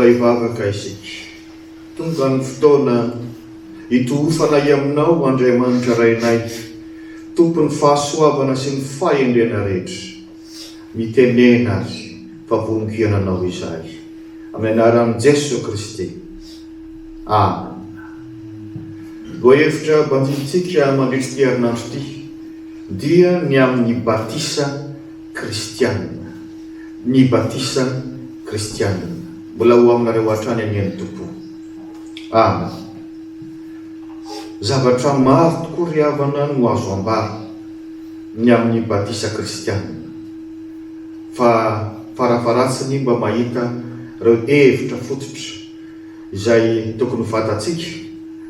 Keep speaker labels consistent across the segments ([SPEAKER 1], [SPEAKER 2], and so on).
[SPEAKER 1] mbola hivavaka isika. Tonga ny fotoana hitofanay aminao Andriamanitra rainay, tompony fahasoavana sy ny fahendrena rehetra. Mitenena azy fa voningiana anao izay. Amin'ny anaran'i Jesosy Kristy. Amen. Voahevitra banjintsika mandritra ity herinandro ity dia ny amin'ny batisa kristianina. Ny batisa kristianina. Mbola ho aminareo hatrany amian'ny Tompo. Amen. Zavatra maro tokoa ry havana no azo ambara ny amin'ny batisa kristianina. Fa farafaratsiny mba mahita reo hevitra fototra izay tokony ho fatatsika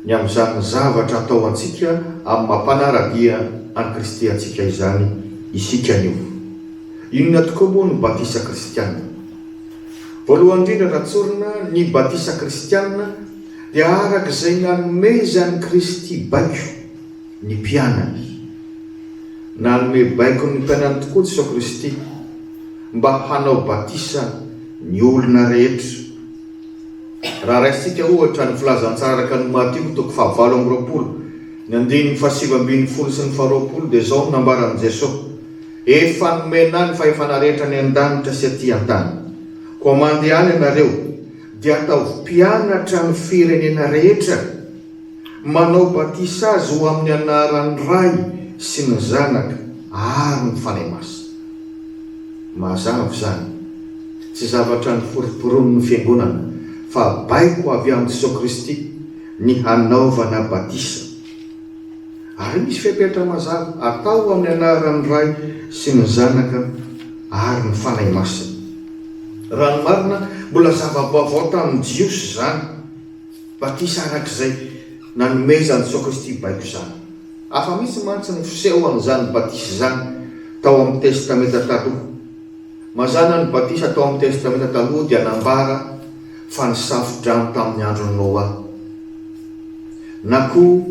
[SPEAKER 1] ny amin'izany zavatra atao antsika amin'ny mampanaradia any Kristy antsika izany isika anio. Inona tokoa moa ny batisa kristianina? Voalohany indrindra ratsorina ny batisa kristianina dia arak'izay nanome zany Kristy baiko ny mpianany. Nanome baiko ny mpianany tokoa Jesosy Kristy mba hanao batisa ny olona rehetra. Raha raisitsika ohatra ny filazantsara araka ny Mateo toko 7:20, ny 9:7-20 sy ny 20 dia zao nambaran'i Jesosy: efa nomena ny fahefana rehetra ny an-danitra sy aty an-tany. Koa mandeha any ianareo dia atao mpianatra ny firenena rehetra, manao batisa azy ho amin'ny anaran'ny Ray sy ny Zanaka ary ny Fanahy Masina. Mazava zany, tsy zavatra ny foriporon'ny fiangonana, fa baiko avy amin'ny Jesosy Kristy ny hanaovana batisa. Ary misy fiapetra mazava, atao amin'ny anaran'ny Ray sy ny Zanaka ary ny Fanahy Masina. Raha ny marina mbola zava-baovao tamin'ny Jiosy zany, batisa arak'izay nanome zany Jesosy Kristy baiko zany. Afa misy mantsy ny fisehoan'izany batisa zany tao amin'ny testamenta taloha. Mazana ny batisa tao amin'ny testamenta taloha dia nambara fa nisafidrano tamin'ny andron'ny Noa. Na koa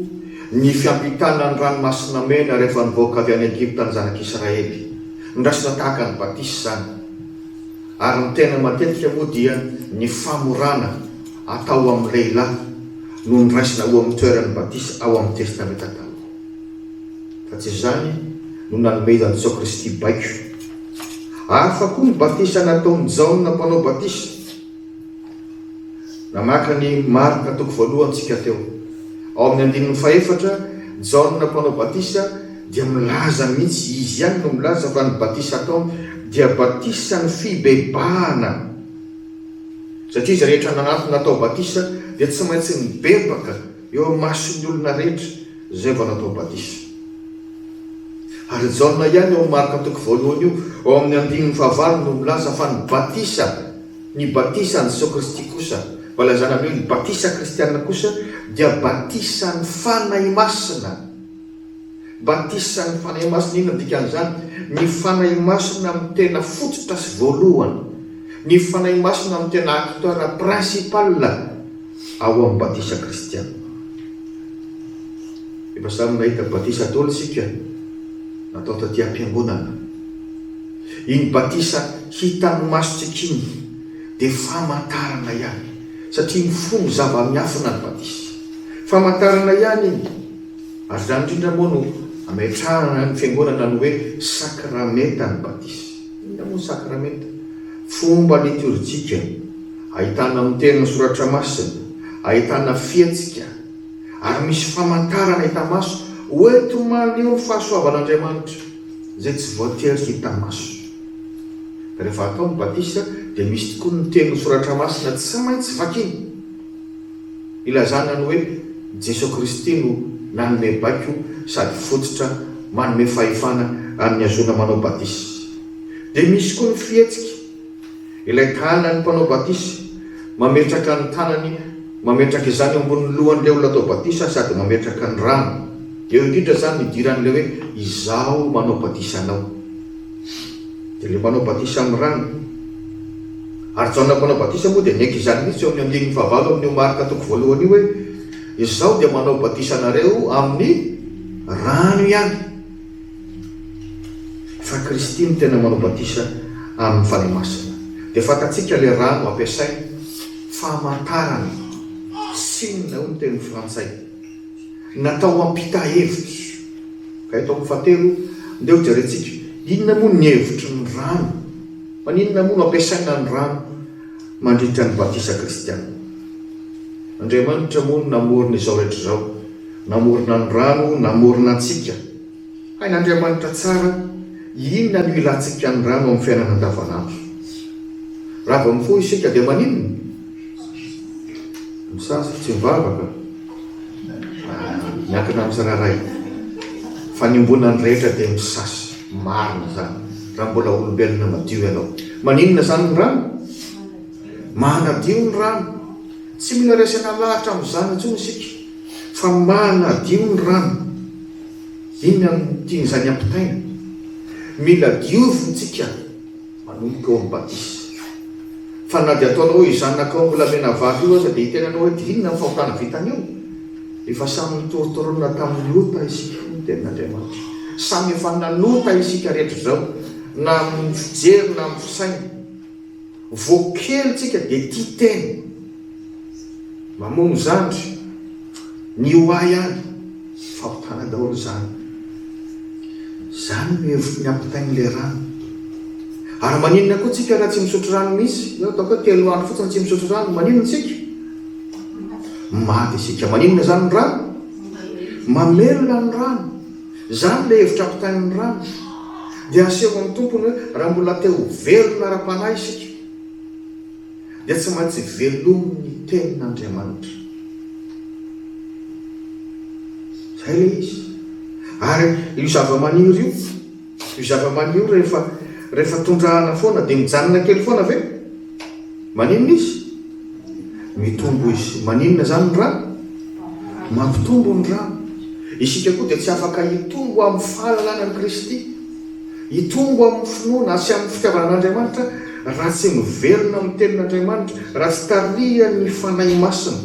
[SPEAKER 1] ny fiampitana ny ranomasina mena rehefa nivoaka avy any Egypta ny zanak'Israely, ndrasina tahaka ny batisa zany. Ary ny tena matetika moa dia ny famorana atao amin'ny lehilahy no niraisina ho amin'ny toeran'ny batisa ao amin'ny testamenta taloha. Fa tsy zany no nanomezan'i Jesosy Kristy baiko. Hafa koa ny batisa nataon'ny Jaona mpanao batisa. Namaka ny Marka toko 1 teo. Ao amin'ny 14, Jaona mpanao batisa dia milaza mihitsy, izy ihany no milaza fa ny batisa atao dia batisa ny fibebahana. Satria izy rehetra natao batisa dia tsy maintsy mibebaka eo amin'ny mason'ny olona rehetra zay vao natao batisa. Ary Jaona ihany ao Marka toko 1 io, ao amin'ny 9 no milaza fa ny batisa ny Jesosy Kristy kosa, valazana hoe ny batisa kristianina kosa dia batisa ny fanahy masina. Batisa ny fanahy masina, inona dikan'izany? Ny fanahy masina amin'ny tena fototra sy voalohany, ny fanahy masina amin'ny tena acteur principal ao amin'ny batisa kristianina. Efa samy nahita batisa tolo isika natao taty am-piangonana. Iny batisa hitan'ny masontsika iny dia famantarana ihany, satria mifono zava-miafina ny batisa. Famantarana ihany iny. Ary zany indrindra moa no ametrahana ny fiangonana ny hoe sakramenta ny batisa. Inona moa sakramenta? Fomba liturjika, ahitana amin'ny teny soratra masina, ahitana fietsika, ary misy famantarana hita maso hoento maneho ny fahasoavan'Andriamanitra zay tsy voatery hita maso. Rehefa atao ny batisa dia misy tokoa ny teny soratra masina tsy maintsy vakiny, ilazana ny hoe Jesosy Kristy no nanome baiko sady fototra manome fahefana amin'ny azona manao batisa. Dia misy koa ny fihetsika, ilay tanany mpanao batisa mametraka ny tanany, mametraka izany ambony lohan'ilay olona atao batisa sady mametraka ny rano. Eo indrindra zany nidiran'ilay hoe izao manao batisa anao. Dia le manao batisa amin'ny rano. Ary Jaona mpanao batisa moa dia nieky izany mihitsy eo amin'ny 9:7 amin'ny Marka toko 1 io hoe izao dia manao batisa anareo amin'ny rano ihany. Fa Kristy no tena manao batisa amin'ny fanahy masina. Dia fantatsika le rano ampiasaina famantarana sinona io ny teny frantsay natao ampita hevitra ka ataoko fahatelo ndeo jerentsika inona moa ny hevitry ny rano maninona moa no ampiasaina ny rano mandritra ny batisa kristiana Andriamanitra moa namorona izao rehetra izao namorona ny rano namorona antsika hain'Andriamanitra tsara inona no ilantsika ny rano amin'ny fiainana andavanandro raha vao mifoha isika dia maninona misasy tsy mivavaka miankina amin'ny tsiraray fanimbonany rehetra dia misasy marina zany raha mbola olombelona madio ianao maninona zany ny rano manadio ny rano tsy mila resana lahatra amin'izany intsony isika fa manadio ny rano inona tian'izany ampitaina mila diovontsika manomboka eo amin'ny batisa fa na dia ataonao hoe izanakao mbola mena vavy io aza dia hitenanao hoe inona ny fahotana vitany io efa samy nitorotorona tamin'ny lota isika ny tenin'Andriamanitra samy efa nanota isika rehetra zao na amin'ny fijery na amin'ny fisaina voakelitsika dia tia teny mamono zandry ny oay ihany fahotana daholo zany zany mihevitry ny ampitain'le rano ary maninona koa tsika raha tsy misotro rano misy ataoko hoe 3 andro fotsiny tsy misotro rano maninona tsika maty isika maninona zany ny rano mamelona ny rano zany le hevitra ampitain'ny rano dia aseho amin'ny tompony hoe raha mbola teo velona ara-panahy isika dia tsy maintsy velomin'ny tenin'Andriamanitra zay le izy ary io zava-maniry io zava-maniry rehefa tondrahana foana dia mijanona kely foana ve maninona izy mitombo izy maninona zany ny rano mampitombo ny rano isika koa dia tsy afaka hitombo amin'ny fahalalànan'i Kristy hitombo amin'ny finoana sy amin'ny fitiavanan'Andriamanitra raha tsy mivelona amin'ny tenin'Andriamanitra raha tsy tarihan'ny fanahy masina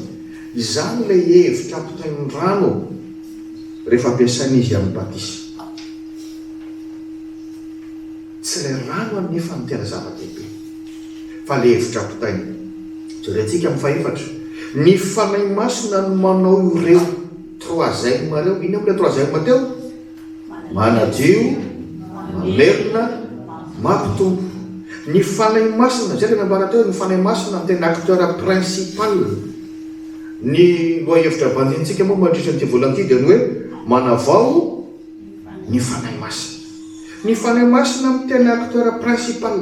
[SPEAKER 1] izany le hevitra ampitain'ny rano rehefa ampiasain'izy amin'ny batisa tsy le rano anefa ny tena zava-dehibe fa le hevitra ampitaina jerentsika amin'ny fahefatra ny fanahy masina no manao ireo troisième reo iny am'le troisième teo manadio mamelona mampitombo ny fanahy masina zay le nambara teo ny fanahy masina tena acteur principal ny loha hevitra bandintsika moa mandritra ny volanty dia ny hoe manavao ny fanahy masina ny fanahy masina amin'ny tena acteur principal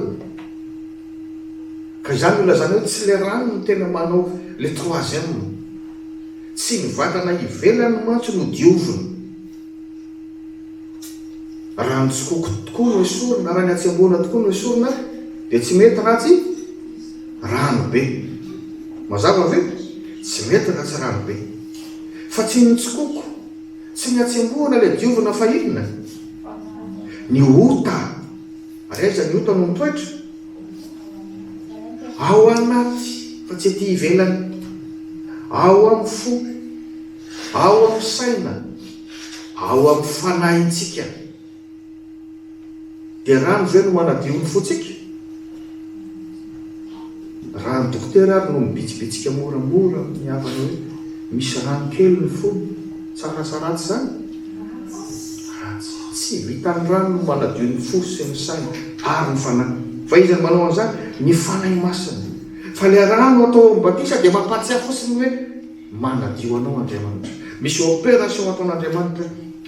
[SPEAKER 1] ka izany olazany hoe tsy le rano no tena manao le troisième tsy ny vatana ivelany mantsy no dioviny raha ny tsokoko tokoa no esorina raha ny atsembona tokoa no esorina dia tsy mety ratsy rano be mazava ve tsy mety ratsy rano be fa tsy ny tsokoko tsy ny atsembona le diovina fa inona ny ota raiza ny ota no mitoetra ao anaty fa tsy ety ivelany ao amin'ny fo ao amin'ny saina ao amin'ny fanahintsika dia rano ve no manadio ny fotsika raha ny dokotera ary no mibitsibitsika moramora miavana hoe misy rano kely ny fo tsarasaratsy zany tsy vitan'ny rano no manadio ny fo sy ny saina ary ny fanahy fa izany manao an'izany ny fanahy masina fa le rano atao batisa dia mampatsiahy fotsiny hoe manadio anao Andriamanitra misy opération ataon'Andriamanitra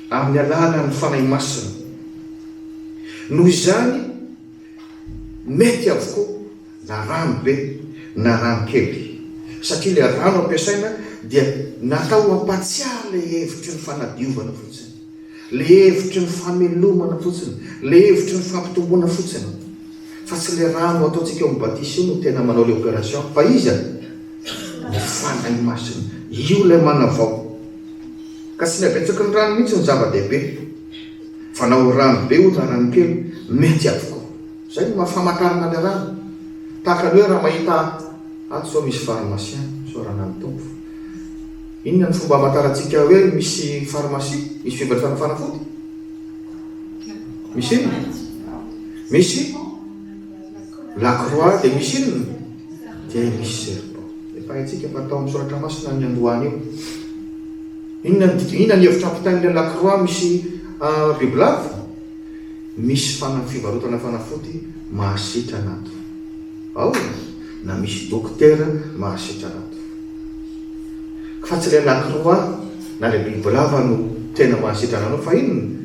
[SPEAKER 1] amin'ny alalan'ny fanahy masina noho izany mety avokoa na rano be na rano kely satria le rano ampiasaina dia natao ampatsiahy le hevitry ny fanadiovana fotsiny le hevitry ny famelomana fotsiny le hevitry ny fampitomboana fotsiny fa tsy le rano ataontsika eo amin'ny batisa io no tena manao le opération fa izy ny fanahy masina io le manavao ka tsy niabetsaka ny rano mihitsy ny zava-dehibe fa nao rano be o na rano kely mety avokoa zay no mahafamantarana le rano tahaka ny hoe raha mahita ato sao misy pharmacien sorana ny tompo inona ny fomba hamantarantsika hoe misy pharmacie misy fivarotana fanafody misy inona misy la croix dia misy inona dia misy serpent fahatsika fa atao amin'ny soratra masina ny Androany io. Inona ny hevitra ampitain'ilay lakroa misy bibilava? Misy fivarotana fanafody mahasitra anato. Ao na misy dokotera mahasitra anato. Fa tsy ilay lakroa na ilay bibilava no tena mahasitra anao fa inona?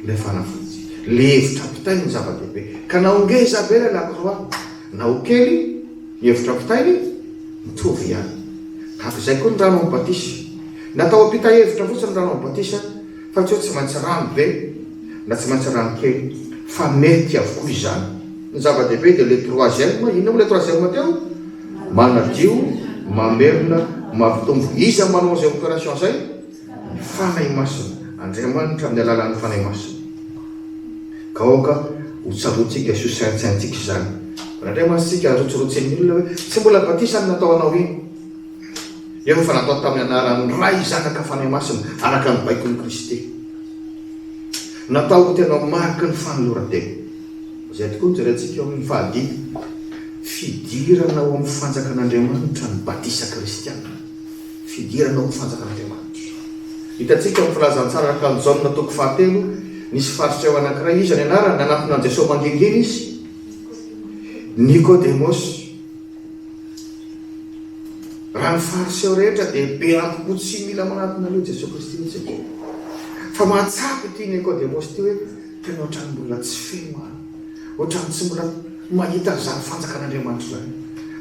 [SPEAKER 1] Ilay fanafody. Le hevitra ampitainy ny zava-dehibe. Ka na ongeza be ilay lakroa, na ho kely ny hevitra ampitainy mitovy ihany. Izay koa ny rano amin'ny batisa. Natao ampita hevitra fotsiny rano amin'ny batisa fa tsy maintsy rano be na tsy maintsy rano kely fa mety avokoa izany. Ny zava-dehibe dia le troisième, inona moa le troisième teo? Manadio, mamerina, mampitombo. Iza manao izay opération zay? Fanahy masina. Andriamanitra amin'ny alalan'ny fanahy masina. Ka aoka ho tsarotsika sy ho saintsaintsika izany. Andriamanitsika arotsorotsiny olona hoe tsy mbola batisa ny natao anao iny. Eo fa natao tamin'ny anaran'ny ray zanaka fanahy masina araka ny baikon'i Kristy. Natao ho tena mariky ny fanoloran-tena. Izay tokoa jerentsika eo amin'ny fahadimy. Fidirana ao amin'ny fanjakan'Andriamanitra ny batisa kristiana. Fidirana ao amin'ny fanjakan'Andriamanitra. Hitantsika amin'ny filazantsara araka ny Jaona toko 7 nisy faritra eo anankiray izy ny anarany nanatona Jesosy mangingina izy. Nikodemos. Raha ny fariseo rehetra dia be ampoko tsy mila manatona aloha Jesosy Kristy mihitsy. Fa mahatsapy ity Nikodemos ity hoe tena ohatrany mbola tsy feno any. Ohatrany tsy mbola mahita zany fanjakan'Andriamanitra zany.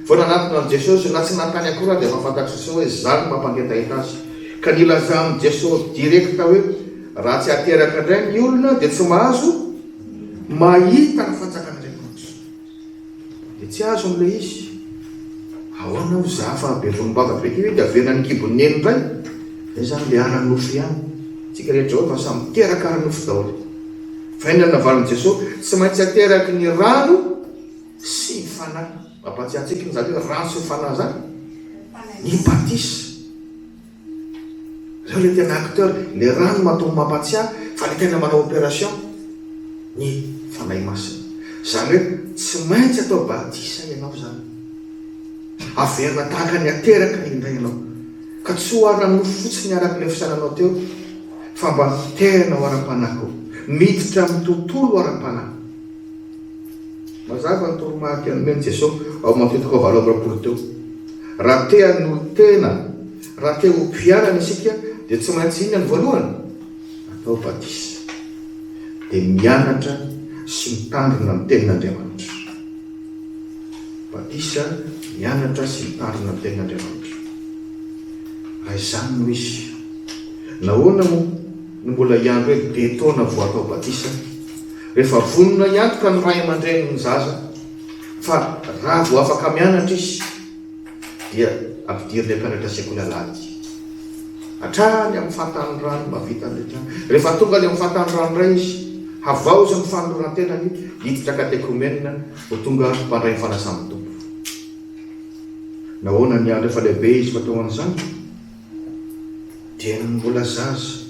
[SPEAKER 1] Vao nanatona Jesosy na tsy natany akora dia mahafantatry Jesosy hoe zany mampangetaita azy. Ka nilaza amin'ny Jesosy direkta hoe raha tsy ateraka indray ny olona dia tsy mahazo mahita ny fanjakan'Andriamanitra. Dia tsy azo amin'ilay izy. Ahoana ho zafa be volombaga be ky hoe dia averina ny kibon'ny neny indray. Izay zany le ala nofo ihany. Tsika rehetra hoe fa samy teraka ara nofo daholo. Fa inona navalin'i Jesosy? Tsy maintsy ateraky ny rano sy ny fanahy. Mampatsiahantsika ny zany hoe rano sy ny fanahy zany. Ny batisa. Zao le tena acteur, le rano mahatonga mampatsiahy fa le tena manao opération ny fanahy masina. Zany hoe tsy maintsy atao batisa ianao zany. Averina tahaka ny ateraka indray ianao. Ka tsy ho arina nofo fotsiny araka le fisainanao teo fa mba tena ho ara-panahy. Miditra amin'ny tontolo ara-panahy. Mazava ny toromarika nomeny Jesosy ao Matteo 7:20 teo. Raha te hanolo tena, raha te ho mpiarana isika dia tsy maintsy inona ny voalohany? Atao batisa. Dia mianatra sy mitandrina amin'ny tenin'Andriamanitra. Batisa, mianatra sy mitandrina amin'ny tenin'Andriamanitra. Raha izany no izy. Nahoana moa no mbola iandro hoe be taona vao atao batisa? Rehefa vonona iantoka ny ray aman-dreny ny zaza. Fa raha vao afaka mianatra izy dia ampidiriny mpianatra sekoly alady. Hatrany amin'ny fahatan'ny rano mavita rehetra. Rehefa tonga any amin'ny fahatan'ny rano ray izy, havaozy ny fanoloran-tenany hiditra katekomenina ho tonga mpandray ny fanasan'ny tompo. Nahoana ny andro efa lehibe izy fa tao an'izany? Dia ny mbola zaza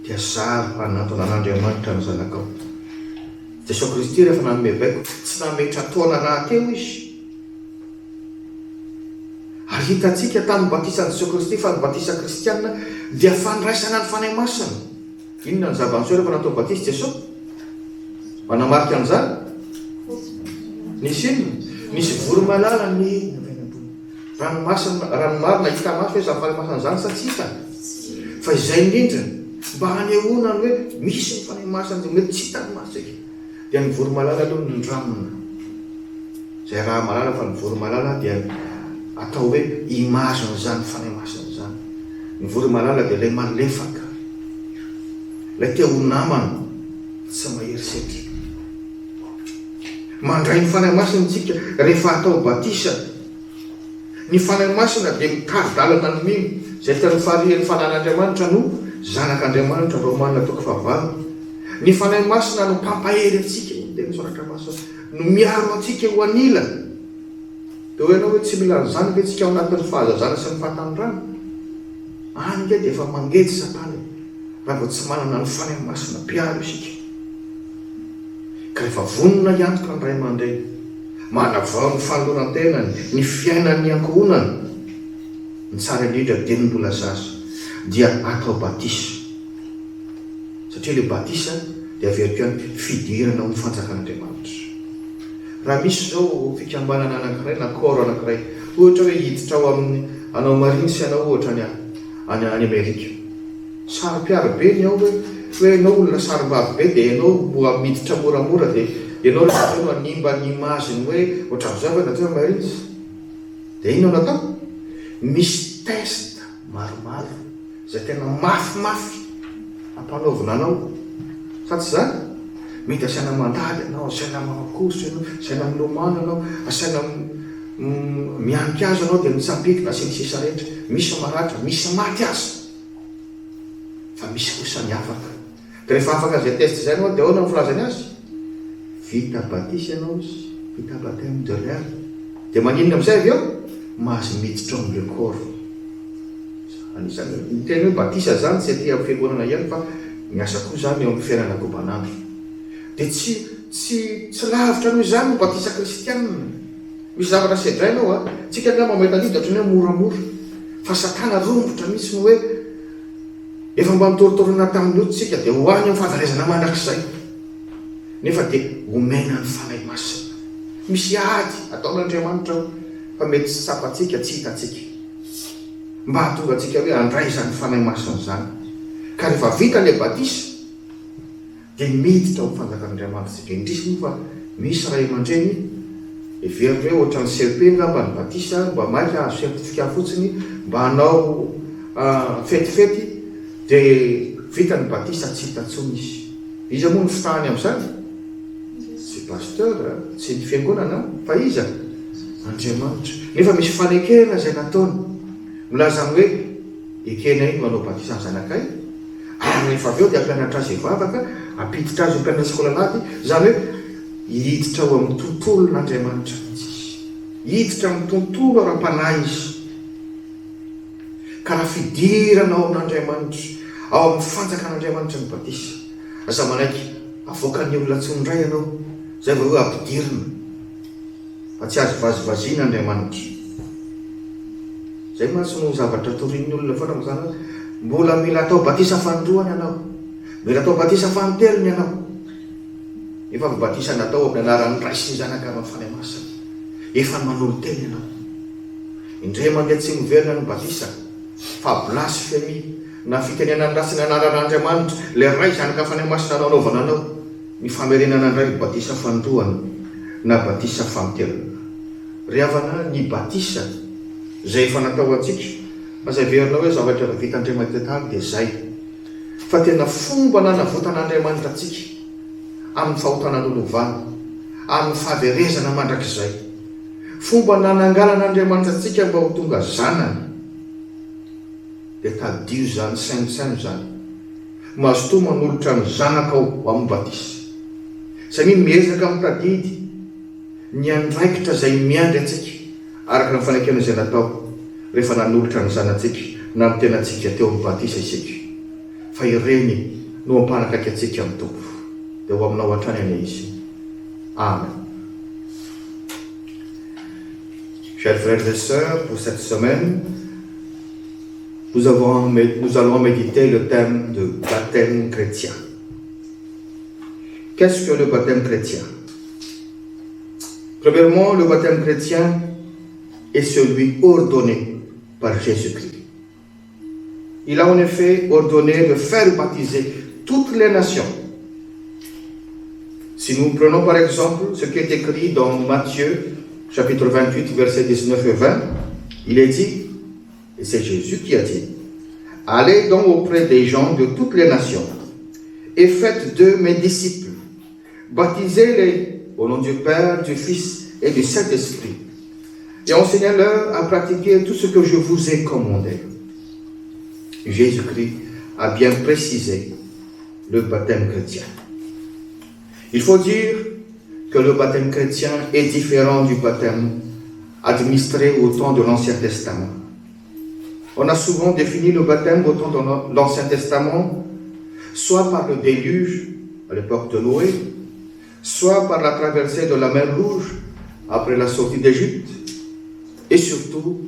[SPEAKER 1] dia sary hanatona an'Andriamanitra ny zanakao. Jesosy Kristy rehefa nanome baiko tsy nametra taona raha teo izy. Ary hitantsika tamin'ny batisan'i Jesosy Kristy fa ny batisa kristiana dia fandraisana ny fanahy masina. Inona ny zava-niseho rehefa natao batisa Jesosy? Manamarika an'izany? Nisy inona? Nisy voromalala ny ranomarina hita maso hoe zany fanahy masina zany sa tsy hita? Fa izay indrindra mba hanehoana ny hoe misy ny fanahy masina mety tsy hitany maso eky. Dia ny voromalala aloha ny ramona. Izay raha malala fa ny voromalala dia atao hoe imazony zany fanahy masina zany. Ny voromalala dia ilay malefaka. Ilay te ho namana tsy mahery. Mandray ny fanahy masina tsika rehefa atao batisa. Ny fanahy masina dia mikadalana ny mino izay tena farihan'ny fanan'Andriamanitra no zanak'Andriamanitra Romanina 9:9. Ny fanahy masina no mpampahery atsika dia ny soratra masina no miaro atsika ho anila. Dia hoe ianao hoe tsy mila zany ve tsika ao anatin'ny fahazazana sy ny fahatan'ny rano? Any dia efa mangety Satana raha vao tsy manana ny fanahy masina mpiaro isika. Ka rehefa vonona iantoka ny ray aman-dreny, manavao ny fanoloran-tenany, ny fiainan'ny ankohonany, ny tsara indrindra dia ny mbola zaza dia atao batisa satria le batisa dia averiko ihany fidirana ny fanjakan'Andriamanitra. Raha misy zao fikambanana anankiray na koro anankiray ohatra hoe hiditra ao amin'ny anao mariny sy anao ohatra any Amerika, sarom-piaro-be ny ao hoe ianao olona sarom-bavy be dia ianao miditra moramora dia ianao rehefa no animba ny imaziny hoe ohatran'izao natao mariny dia ino natao? Misy test maromaro izay tena mafimafy ampanaovina anao, sa tsy zany? Mety asaina mandady anao, asaina manakoso ianao, asaina milomano anao, asaina mianika azy anao dia mitsapikina sy ny sisa rehetra, misy maratra, misy maty azy, fa misy kosa ny afaka. Dia rehefa afaka zay test zay anao dia ahoana ny filazany azy? Vita batisa ianao izy, vita baptême de l'air, dia maninona amin'izay avy eo? Mahazo miditra ao amin'ilay koro. Anisany ny tena hoe batisa zany tsy aty amin'ny fiangonana ihany fa miasa koa zany eo amin'ny fiainana ankobanandro. Dia tsy lavitra noho izany no batisa kristianina. Misy zavatra sedrainao a, tsika angamba mahita an'io dia ohatran'ny hoe moramora, fa satana rombotra mihitsy no hoe efa mba mitoritorina tamin'ny loto tsika dia ho any amin'ny fahavarezana mandrakizay, nefa dia omena ny fanahy masina. Misy ady ataon'Andriamanitra fa mety tsy sapatsika, tsy hitatsika, mba hahatonga antsika hoe handray izany fanahy masina izany. Ka rehefa vita ilay batisa dia miditra ao amin'ny fanjakan'Andriamanitra tsika. Indrisy moa fa misy ray aman-dreny everiny hoe ohatran'ny CEP ngamba ny batisa, mba maika azo sertifika fotsiny, mba hanao fetifety dia vita ny batisa tsy hita intsony izy. Iza moa ny fitahany amin'izany? Tsy pasteur, tsy ny fiangonana, fa iza? Andriamanitra. Nefa misy fanekena izay nataony, milaza hoe ekena iny manao batisa ny zanakay, ary rehefa avy eo dia ampianatra azy evavaka, ampiditra azy ampianatra sekolanady, izany hoe hiditra ao amin'ny tontolon'Andriamanitra mihitsy izy, hiditra amin'ny tontolo ara-panahy izy. Ka raha fidirana ao amin'Andriamanitra, ao amin'ny fanjakan'Andriamanitra ny batisa, asa manaiky avoakan'ny olona tsondray ianao, zay vao hoe ampidirina, fa tsy azo vazivaziana Andriamanitra. Zay mantsy no zavatra torin'ny olona foana mazana, mbola mila atao batisa fandroany ianao, mila atao batisa fantelony ianao. Efa batisa natao amin'ny anaran'ny Ray sy ny Zanaka amin'ny fanahy masina, efa manolo teny ianao. Indray mandeha tsy miverina ny batisa fa blasphemy na fitenenana ny rasy ny anaran'Andriamanitra le Ray Zanaka fanahy masina anao anaovana anao, ny famerenana indray batisa fandroany na batisa fantelona. Riavana ny batisa zay efa natao antsika, azaverina hoe zavatra vita Andriamanitra tany dia zay, fa tena fomba nanavotan'Andriamanitra antsika amin'ny fahotanan'olovana, amin'ny fahaverezana mandrakizay, fomba nanangalan'Andriamanitra antsika mba ho tonga zanany, dia tadio zany, sainosaino zany, mahazo toa manolotra ny zanaka ao amin'ny batisa. Samy miezaka mitadidy ny andraikitra izay miandry antsika araka ny fanekena izay natao rehefa nanolotra ny zanantsika na amin'ny tenantsika teo amin'ny batisa isika, fa ireny no ampanakaiky antsika amin'ny tompo dia ho aminao hatrany any izy. Amen. Chers frères et sœurs, pour cette semaine, nous allons méditer le thème de baptême chrétien. Qu'est-ce que le baptême chrétien? Premièrement, le baptême chrétien est celui ordonné par Jésus-Christ. Il a en effet ordonné de faire baptiser toutes les nations. Si nous prenons par exemple ce qui est écrit dans Matthieu, chapitre 28, versets 19 et 20, il est dit, et c'est Jésus qui a dit, « Allez donc auprès des gens de toutes les nations et faites d'eux mes disciples. Baptisez-les au nom du Père, du Fils et du Saint-Esprit, et enseignez-leur à pratiquer tout ce que je vous ai commandé. » Jésus-Christ a bien précisé le baptême chrétien. Il faut dire que le baptême chrétien est différent du baptême administré au temps de l'Ancien Testament. On a souvent défini le baptême au temps de l'Ancien Testament, soit par le déluge à l'époque de Noé, soit par la traversée de la mer Rouge après la sortie d'Égypte, et surtout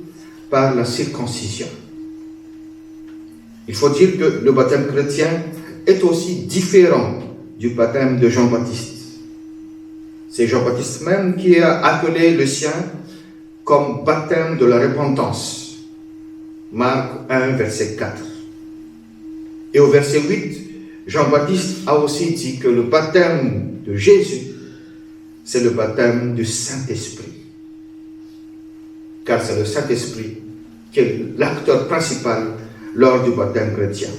[SPEAKER 1] par la circoncision. Il faut dire que le baptême chrétien est aussi différent du baptême de Jean-Baptiste. C'est Jean-Baptiste même qui a appelé le sien comme baptême de la repentance. Marc 1, verset 4. Et au verset 8, Jean-Baptiste a aussi dit que le baptême de Jésus, c'est le baptême du Saint-Esprit. Car c'est le Saint-Esprit qui est l'acteur principal lors du baptême chrétien.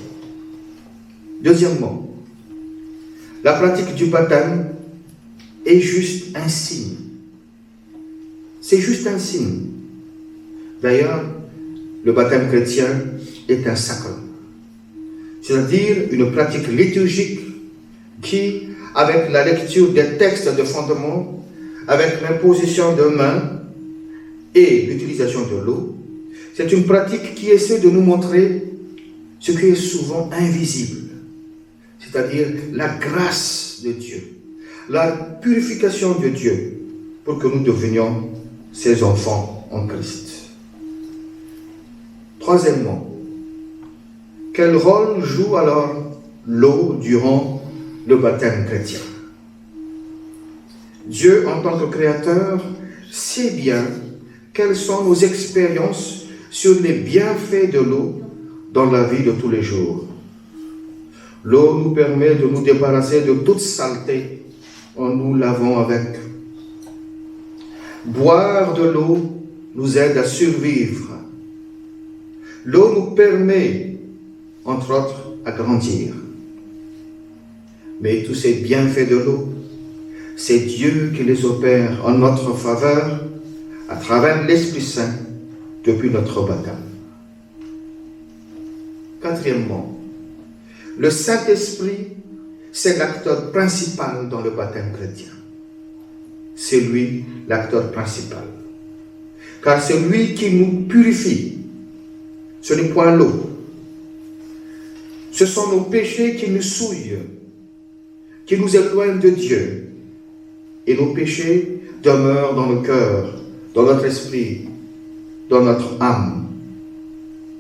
[SPEAKER 1] Deuxièmement, la pratique du baptême est juste un signe. C'est juste un signe. D'ailleurs, le baptême chrétien est un sacrement. C'est-à-dire une pratique liturgique qui, avec la lecture des textes de fondement, avec l'imposition de mains et l'utilisation de l'eau, c'est une pratique qui essaie de nous montrer ce qui est souvent invisible, c'est-à-dire la grâce de Dieu, la purification de Dieu, pour que nous devenions ses enfants en Christ. Troisièmement, quel rôle joue alors l'eau durant le baptême chrétien? Dieu, en tant que créateur, sait bien quelles sont nos expériences sur les bienfaits de l'eau dans la vie de tous les jours. L'eau nous permet de nous débarrasser de toute saleté en nous lavant avec. Boire de l'eau nous aide à survivre. L'eau nous permet, entre autres, à grandir. Mais tous ces bienfaits de l'eau, c'est Dieu qui les opère en notre faveur à travers l'Esprit Saint depuis notre baptême. Quatrièmement, le Saint-Esprit, c'est l'acteur principal dans le baptême chrétien. C'est lui l'acteur principal. Car c'est lui qui nous purifie. Ce n'est point l'eau. Ce sont nos péchés qui nous souillent, qui nous éloignent de Dieu. Et nos péchés demeurent dans le cœur, dans notre esprit, dans notre âme.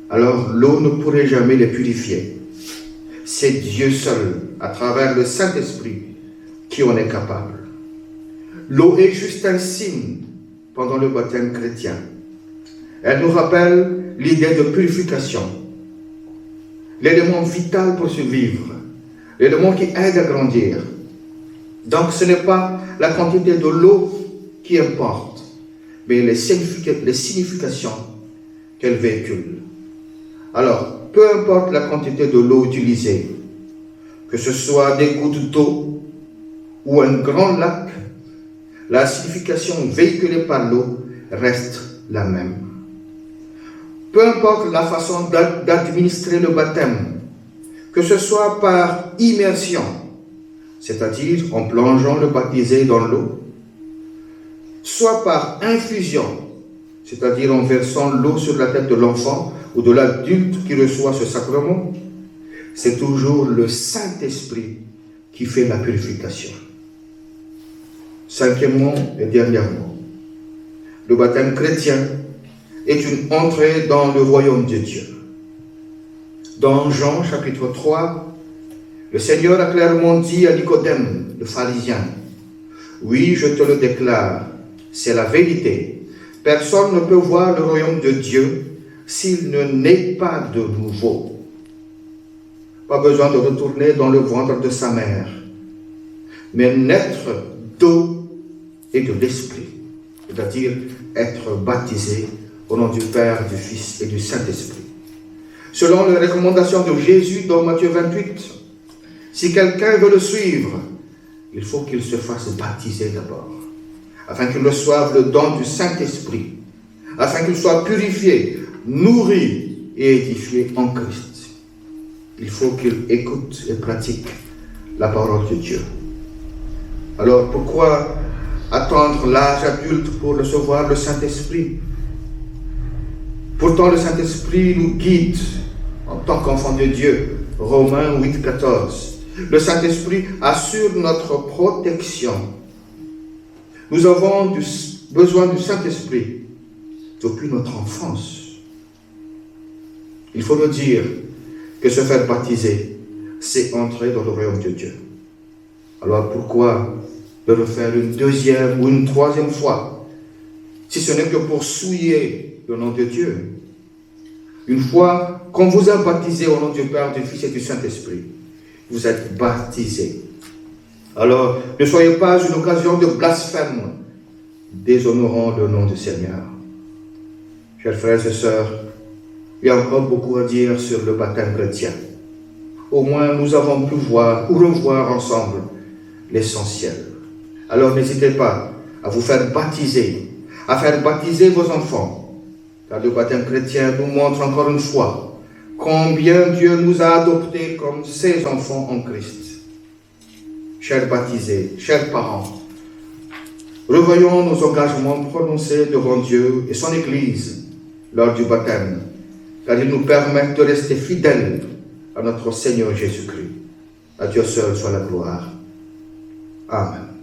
[SPEAKER 1] Alors l'eau ne pourrait jamais les purifier. C'est Dieu seul, à travers le Saint-Esprit, qui en est capable. L'eau est juste un signe pendant le baptême chrétien. Elle nous rappelle l'idée de purification, l'élément vital pour survivre, l'élément qui aide à grandir. Donc ce n'est pas la quantité de l'eau qui importe, mais les significations qu'elle véhicule. Alors, peu importe la quantité de l'eau utilisée, que ce soit des gouttes d'eau ou un grand lac, la signification véhiculée par l'eau reste la même. Peu importe la façon d'administrer le baptême, que ce soit par immersion, c'est-à-dire en plongeant le baptisé dans l'eau, soit par infusion, c'est-à-dire en versant l'eau sur la tête de l'enfant ou de l'adulte qui reçoit ce sacrement, c'est toujours le Saint-Esprit qui fait la purification. Cinquièmement et dernièrement, le baptême chrétien est une entrée dans le royaume de Dieu. Dans Jean chapitre 3, le Seigneur a clairement dit à Nicodème, le pharisien, « Oui, je te le déclare, c'est la vérité. Personne ne peut voir le royaume de Dieu s'il ne naît pas de nouveau. » Pas besoin de retourner dans le ventre de sa mère, mais naître d'eau et de l'Esprit, c'est-à-dire être baptisé au nom du Père, du Fils et du Saint-Esprit. Selon les recommandations de Jésus dans Matthieu 28, si quelqu'un veut le suivre, il faut qu'il se fasse baptiser d'abord, afin qu'il reçoive le don du Saint-Esprit, afin qu'il soit purifié, nourri et édifié en Christ. Il faut qu'il écoute et pratique la parole de Dieu. Alors pourquoi attendre l'âge adulte pour recevoir le Saint-Esprit? Pourtant le Saint-Esprit nous guide en tant qu'enfants de Dieu. Romains 8, 14. Le Saint-Esprit assure notre protection. Nous avons besoin du Saint-Esprit depuis notre enfance. Il faut nous dire que se faire baptiser, c'est entrer dans le royaume de Dieu. Alors pourquoi de le faire une deuxième ou une troisième fois, si ce n'est que pour souiller le nom de Dieu? Une fois qu'on vous a baptisé au nom du Père, du Fils et du Saint-Esprit, vous êtes baptisés. Alors, ne soyez pas une occasion de blasphème, déshonorant le nom du Seigneur. Chers frères et sœurs, il y a encore beaucoup à dire sur le baptême chrétien. Au moins, nous avons pu voir ou revoir ensemble l'essentiel. Alors, n'hésitez pas à vous faire baptiser, à faire baptiser vos enfants, car le baptême chrétien nous montre encore une fois combien Dieu nous a adoptés comme ses enfants en Christ. Chers baptisés, chers parents, revoyons nos engagements prononcés devant Dieu et son Église lors du baptême, car ils nous permettent de rester fidèles à notre Seigneur Jésus-Christ. À Dieu seul soit la gloire. Amen.